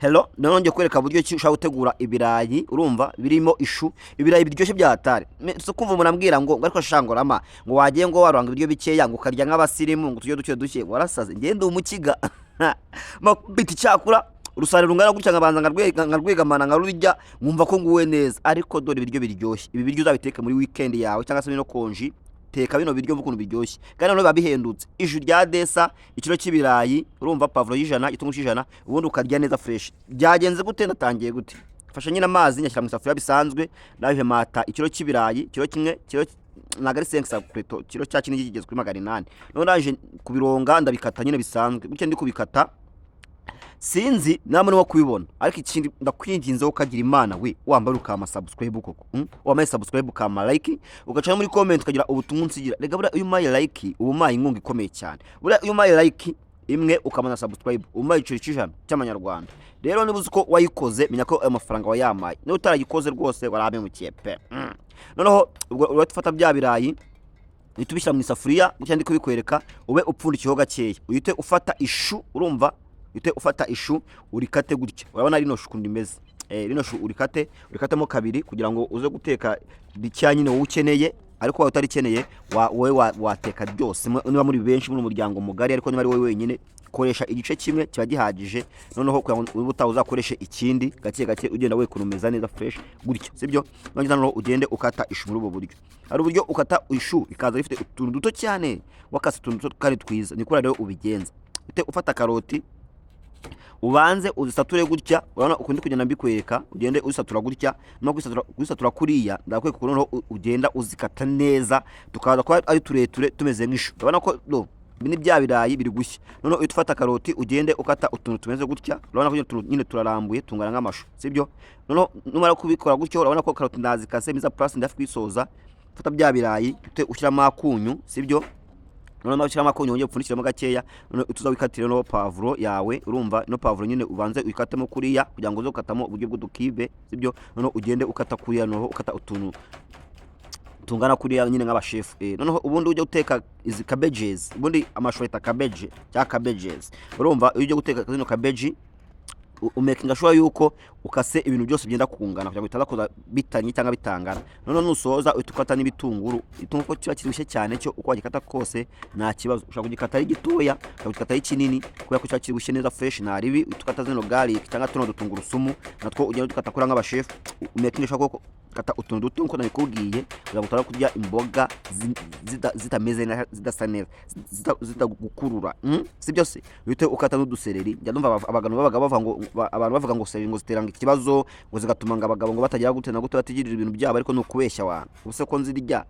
Hello, none kwereka buryo ki ushaka gutegura ibirayi urumva birimo ishu ibirayi biryoshye byatari so kumva umuntu ambwira ngo ariko shangorama ngo wagiye ngo waranga ibiryo bikeya ngo karya nk'abasirimu ngo tujye duke warasaze ngende umukiga mabiti cyakura urusare rungana gutya ngabanza ngarwegamana ngarurya nkumva ko nguwe neza ariko dore ibiryo biryoshye ibi biryo uzabiteka muri weekend yawe cyangwa se no konji teka bino biryo mvukuntu biryoshye kandi no babihendutse ijuru rya desa ikiro cy'ibirayi urumva pavuro y'ijana itungu cy'ijana ubundi ukarya neza fresh byagenze gute natangiye gute fasha nyina amazi nyashyira mu safuriya bisanzwe nawe mata ikiro cy'ibirayi kiro kimwe kiro nagari 5 preto kiro cya kinigi kigeze kuri 800 none naje kubironga ndabikata nyine bisanzwe gutya ndi kubikata sinzi namwe no kubibona ariko ikindi ndakwinginze ukagira imana we wambara ukama subscribe koko wamaye subscribe ukama like ugaca muri comment ukagira ubutumwa nsigira rega bura uyu maye like ubumaye inkunga ikomeye cyane bura uyu maye like imwe ukamana subscribe umaye icyo cijana cy'amanyarwanda rero nibuze ko wayikoze menya ko ayo mafaranga wayamaye no utaragikoze rwose warabe mu kiepe noneho urafata bya birayi nitubishyira mu isafuriya gutya ndi kubikwereka ube upfundikiyeho gakeya uyite ufata ishu urumva ite ufata ishu urikate gutya urabona rino shu kundi meze rino shu urikatemo kabiri kugira ngo uze guteka bicyanyine wowe ukeneye ariko wawe utarikeneye wowe wateka byose niba muri benshi muri umuryango mugari ariko niba ari wowe wenyine koresha igice kimwe kiba gihagije noneho kugira uzakoreshe ikindi gake ugenda wekonomeza neza fresh gutya sibyo noneho ugende ukata ishu muri ubu buryo ari uburyo ukata ishu ikaza rifite utuntu duto cyane wakase utuntu kandi twiza nikora rero ubigenza ute ufata karoti ubanze uzisature gutya urabona ukundi kugenda mbikwereka ugende uzisatura gutya no gusatura kuriya ndakwereka ko noneho ugenda uzikata neza tukaza kwa ari tureture tumeze nk'ishu urabona ko bini bya birayi biri gushya noneho utufata karoti ugende ukata utuntu tumeze gutya urabona ko nyine turarambuye tungana nk'amashu sibyo noneho numara kubikora gutyo urabona ko karoti ndazikase miza plus ndafi kwisoza fata bya birayi ushyiramo akunyu sibyo none nabashiramo akonyo wongeye upfundikiramo gakeya none utuzawikatira no pavuro yawe urumva no pavuro nyine ubanze uyikatemo kuriya kugira ngo uze ukatamo uburyo bw'udukibe sibyo none ugende ukata kuriya no ukata utuntu tungana kuriya nyine nk'abashefu noneho ubundi ujye uteka izi cabbages ubundi amashweta cabbage cya cabbages urumva ujye guteka zino cabbage umakinga sure yuko ukase ibintu byose byenda kungana kugira ngo bitaza bitanye cyangwa bitangana none nusoza utukata n'ibitunguru itungo ko kiba kirushe cyane cyo uko wagikata kose nta kibazo ushaka kugikata ari gitoya ukagikata ari kinini kubera ko cyakirushe neza fresh na ribi utukata zino garlic cyangwa tuno dutunguru sumu natwo ugenda dukata kuri nk'abashefu umakinga sure ko kata utuntu duto nko nabikubwiye kugira ngo kurya imboga zitameze neza zidasa neza zitagukurura si byose bite ukata n'udusereri njya ndumva abagano babaga bava ngo abantu bavuga ngo sereri ngo ziteranga ikibazo ngo zigatuma ngo abagabo ngo batagira gute na gute batigirira ibintu byabo ariko no kubeshya abantu ubuse ko nzirya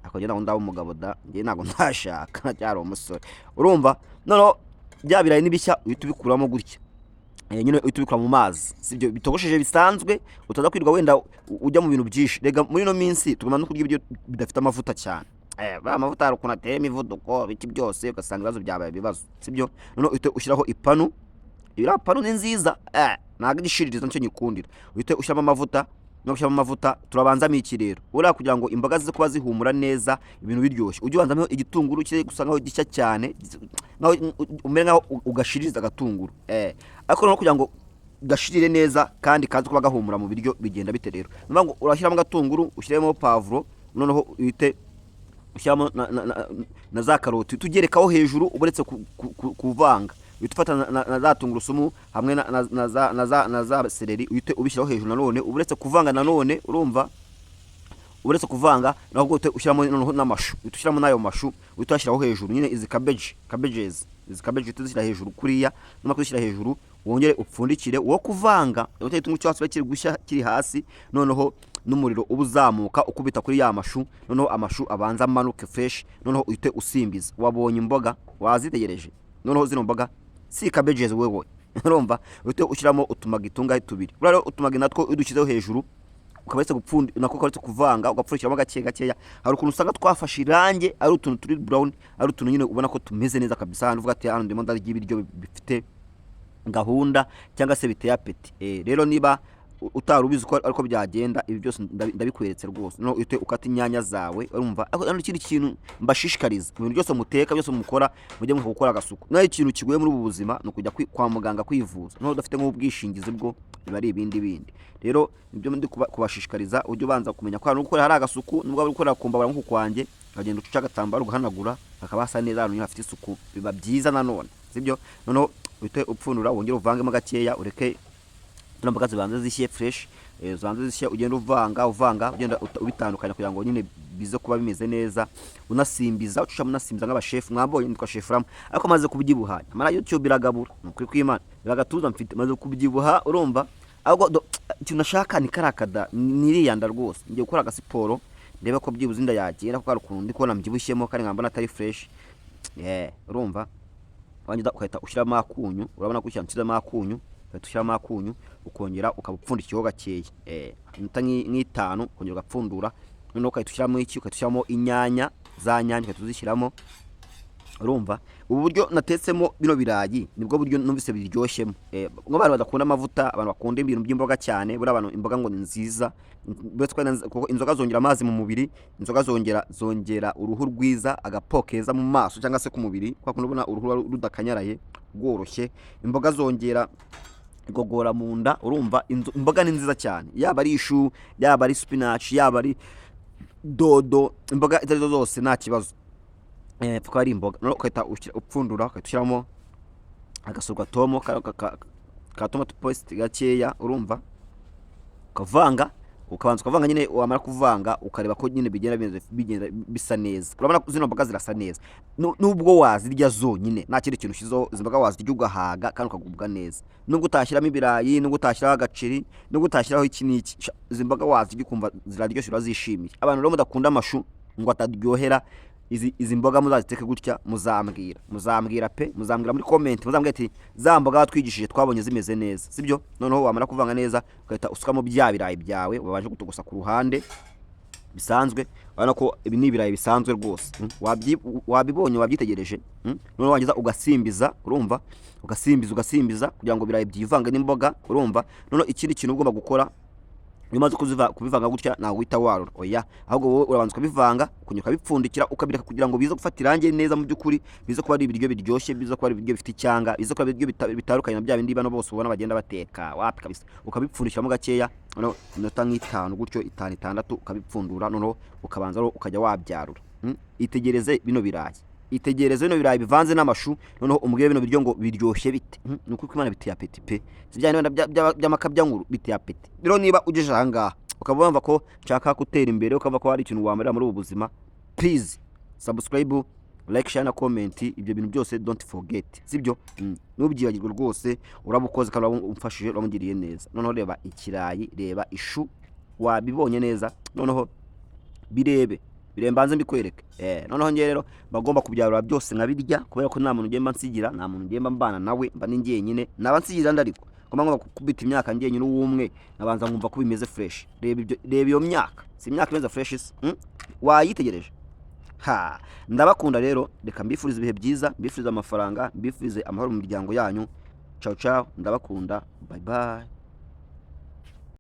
akagenda ngo ndaho umugabo da ngiye nago ntashaka cyari umusore urumva noneho bya birayi nibishya uhita ubikuramo gutya nyine utubikura mu mazi sibyo bitogosheje bisanzwe utaza kwirwa wenda ujya mu bintu byinshi rega muri no minsi tugomba no kurya ibyo bidafite amavuta cyane ba amavuta arukuna ateye imivuduko biti byose ugasanga ibibazo byabaye ibibazo sibyo none uhite ushyiraho ipanu ira panu ni nziza naga gishiririza nicyo nyikundira uhite ushyiramo amavuta no gushyiramo amavuta turabanzamo iki rero ura kugira ngo imboga zize kuba zihumura neza ibintu biryoshye ujye ubanzamo igitunguru kire gusangaho gishya cyane naho umere nkaho ugashiririza agatunguru ariko no kugira ngo gashirire neza kandi kazi kuba gahumura mu biryo bigenda bite rero numva ngo urashyiramo agatunguru ushyiremo pavuro noneho uhite ushyiramo na za karoti tugerekaho hejuru uburetse kuvanga bitufata na za tungurusumu hamwe na za sereri uhite ubishyiraho hejuru nanone uburetse kuvanga nanone urumva uburetse kuvanga naho gute ushyiramo noneho n'amashu utushyiramo nayo mashu utashyiraho hejuru nyine izi cabbages izi cabbage tuzishyira hejuru kuriya numa kuzishyira hejuru wongere upfundikire wo kuvanga uteye tungu cyose bakiri gushya kiri hasi noneho n'umuriro ubuzamuka ukubita kuri ya mashu noneho amashu abanza manuke fresh noneho uhite usimbiza wabonye imboga wazitegereje noneho zino mboga si cabbages wewe urumva uhite ushyiramo utumagi tungahe tubiri uraro utumagi natwo udushyizeho hejuru ukabetse gupfundi nako ukabetse kuvanga ugapfurikiramo gakeya hari ukuntu usanga twafashe irange ari utuntu turi brown ari utuntu nyine ubona ko tumeze neza kabisa hano uvuga ati hano ndimo ndarya ibiryo bifite gahunda cyangwa se biteye apeti rero niba utarubizi ko ariko byagenda ibi byose ndabikweretse rwose no ite ukata inyanya zawe urumva ariko ikindi kintu mbashishikariza mu bintu byose muteka byose mukora mujye muka gukora agasuku nayo ikintu kigoye muri ubu buzima no kujya kwa muganga kwivuza no udafite nk'ubwishingizi bwo biba ari ibindi rero nibyo ndi kubashishikariza ujye ubanza kumenya ko hari gukora hari agasuku nubwo ari gukora kumbabara nko kwanje ukagenda uca agatambaro ugahanagura akabasa neza ahantu hafite isuku biba byiza nanone sibyo noneho uhite upfundura wongera uvangemo gakeya ureke imboga zibanze zishye fresh zibanze zishye ugenda uvanga ugenda ubitandukanya kugira ngo nyine bize kuba bimeze neza unasimbiza ucisha munasimbiza nk'abashef mwambonye nitwa chef Ram ariko maze kubyibuha amara YouTube biragabura nukuri kw'Imana biragatuza mfite maze kubyibuha urumva ahubwo ikintu nashaka ni karakada niriyanda rwose ngiye gukora agasiporo ndebe ko byibuze inda yagera kuko ukuntu ndi kubona mbyibushyemo kandi nkambona atari fresh urumva wanyida ukahita ushyiramo akunyu urabona ko ushyiramo akunyu ushyiramo akunyu ukongera ukabupfundikiyeho gakeya iminota nk'itanu ukongera ugapfundura noneho ukahita ushyiramo iki ukahita ushyiramo inyanya za nyanya ukahita uzishyiramo urumva ubu buryo natetsemo bino birayi nibwo buryo numvise biryoshyemo nk'abantu badakunda amavuta abantu bakunda ibintu by'imboga cyane buri abantu imboga ngo ni nziza kuko inzoga zongera amazi mu mubiri inzoga zongera uruhu rwiza agapokeza mu maso cyangwa se ku mubiri kwa kuno ubona uruhu rudakanyaraye rworoshye imboga zongera igogora mu nda urumva imboga ni nziza cyane yaba ari ishu yaba ari spinach yaba ari dodo imboga itarizo zose nta kibazo fuko ari imboga no ukahita upfundura ukahita ushyiramo agasurwa tomo ka tomato paste gakeya urumva ukavanga ukabanza ukavanga nyine wamara kuvanga ukareba ko nyine bigenda bisa neza urabona ko zino mboga zirasa neza nubwo wazirya zonyine nta kindi kintu shizo zimboga wazirya ugahaga kandi ukagubwa neza nubwo utashyiramo ibirayi nubwo utashyiraho agaceri nubwo utashyiraho iki n'iki zimboga wazirya ukumva ziraryoshye urazishimiye abantu rero mudakunda amashu ngo ataryohera izi mboga muzaziteke gutya muzambwira muri comment muzambwira ati za mboga batwigishije twabonye zimeze neza sibyo noneho wamara kuvanga neza ukahita usukamo bya birayi byawe wabaje gutogosa ku ruhande bisanzwe urabona ko ibi ni ibirayi bisanzwe rwose wabibonye wabyitegereje noneho wageza ugasimbiza urumva ugasimbiza kugira ngo birayi byivange n'imboga urumva noneho ikindi kintu ugomba gukora nimaze kubivanga gutya nawe wita warura oya ahubwo wowe urabanza kubivanga kunyuka bipfundikira ukabireka kugira ngo bize gufata irange neza mu byukuri bize kuba ari ibiryo biryoshye bize kuba ari ibiryo bifite icyanga bize kuba ibiryo bitarukanye na bya bindi bano bose ubona bagenda bateka wapi kabisa ukabipfundikiramo gakeya noneho inota nk'itanu gutyo 5-6 ukabipfundura noneho ukabanza ukajya wabyarura itegereze bino birayi bivanze n'amashu noneho umubwire bino biryo ngo biryoshye bite nuko Imana biteye apeti pe sibya by'amakabya nkuru biteye apeti rero niba ugeje ahangaha ukaba wumva ko nshaka gutera imbere ukava ko hari ikintu wamerera muri ubu buzima please subscribe like share na comment ibyo bintu byose don't forget sibyo nubyibagirwa rwose urabukoze kandi umfashije uramugiriye neza noneho reba ikirayi reba ishu wabibonye neza noneho birembanze mbikwereke noneho ngiye rero bagomba kubyarura byose nkabirya kubera ko nta muntu ngiye nsigira nta muntu ngiye mbana nawe mba ningiye nyine naba nsigira ndariko ngomba kubita imyaka ngiye nyine uwumwe nabanza nkumva ko bimeze fresh reba iyo myaka si imyaka imeze fresh wayitegereje ndabakunda rero reka mbifurize ibihe byiza mbifurize amafaranga mbifurize amahoro mu miryango yanyu ciao ndabakunda bye